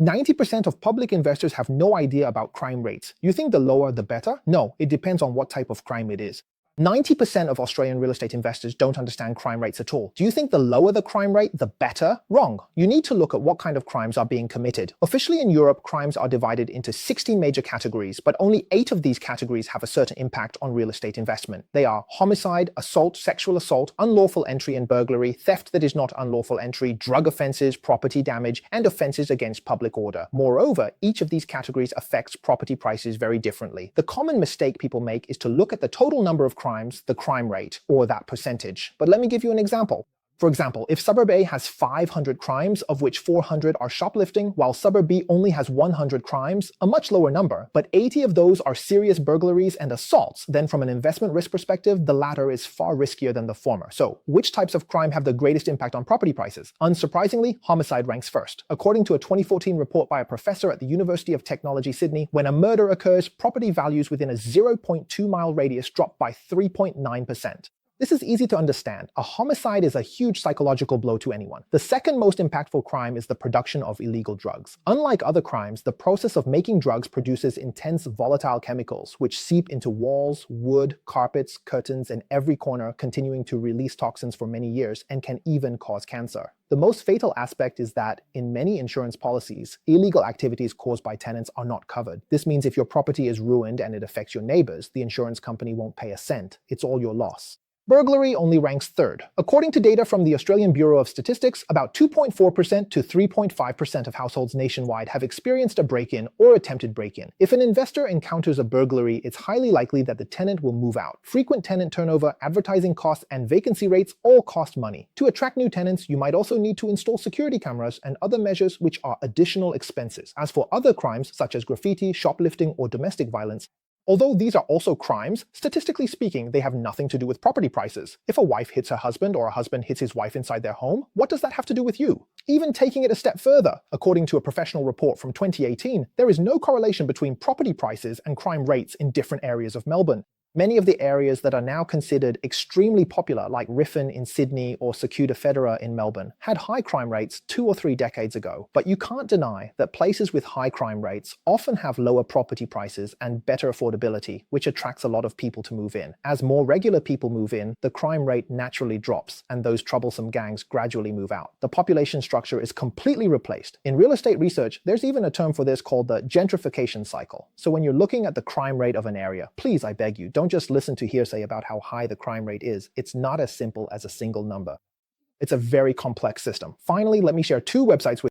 90% of public investors have no idea about crime rates. You think the lower the better? No, it depends on what type of crime it is. 90% of Australian real estate investors don't understand crime rates at all. Do you think the lower the crime rate, the better? Wrong. You need to look at what kind of crimes are being committed. Officially in Europe, crimes are divided into 16 major categories, but only 8 of these categories have a certain impact on real estate investment. They are homicide, assault, sexual assault, unlawful entry and burglary, theft that is not unlawful entry, drug offences, property damage, and offences against public order. Moreover, each of these categories affects property prices very differently. The common mistake people make is to look at the total number of crimes, the crime rate, or that percentage. But let me give you an example. For example, if Suburb A has 500 crimes, of which 400 are shoplifting, while Suburb B only has 100 crimes, a much lower number, but 80 of those are serious burglaries and assaults, then from an investment risk perspective, the latter is far riskier than the former. So, which types of crime have the greatest impact on property prices? Unsurprisingly, homicide ranks first. According to a 2014 report by a professor at the University of Technology, Sydney, when a murder occurs, property values within a 0.2-mile radius drop by 3.9%. This is easy to understand. A homicide is a huge psychological blow to anyone. The second most impactful crime is the production of illegal drugs. Unlike other crimes, the process of making drugs produces intense volatile chemicals, which seep into walls, wood, carpets, curtains, and every corner, continuing to release toxins for many years and can even cause cancer. The most fatal aspect is that, in many insurance policies, illegal activities caused by tenants are not covered. This means if your property is ruined and it affects your neighbors, the insurance company won't pay a cent. It's all your loss. Burglary only ranks third. According to data from the Australian Bureau of Statistics, about 2.4% to 3.5% of households nationwide have experienced a break-in or attempted break-in. If an investor encounters a burglary, it's highly likely that the tenant will move out. Frequent tenant turnover, advertising costs, and vacancy rates all cost money. To attract new tenants, you might also need to install security cameras and other measures which are additional expenses. As for other crimes, such as graffiti, shoplifting, or domestic violence, although these are also crimes, statistically speaking, they have nothing to do with property prices. If a wife hits her husband or a husband hits his wife inside their home, what does that have to do with you? Even taking it a step further, according to a professional report from 2018, there is no correlation between property prices and crime rates in different areas of Melbourne. Many of the areas that are now considered extremely popular, like Riffin in Sydney or Secunda Federer in Melbourne, had high crime rates 2 or 3 decades ago. But you can't deny that places with high crime rates often have lower property prices and better affordability, which attracts a lot of people to move in. As more regular people move in, the crime rate naturally drops, and those troublesome gangs gradually move out. The population structure is completely replaced. In real estate research, there's even a term for this called the gentrification cycle. So when you're looking at the crime rate of an area, please, I beg you, don't just listen to hearsay about how high the crime rate is. It's not as simple as a single number. It's a very complex system. Finally, let me share 2 websites with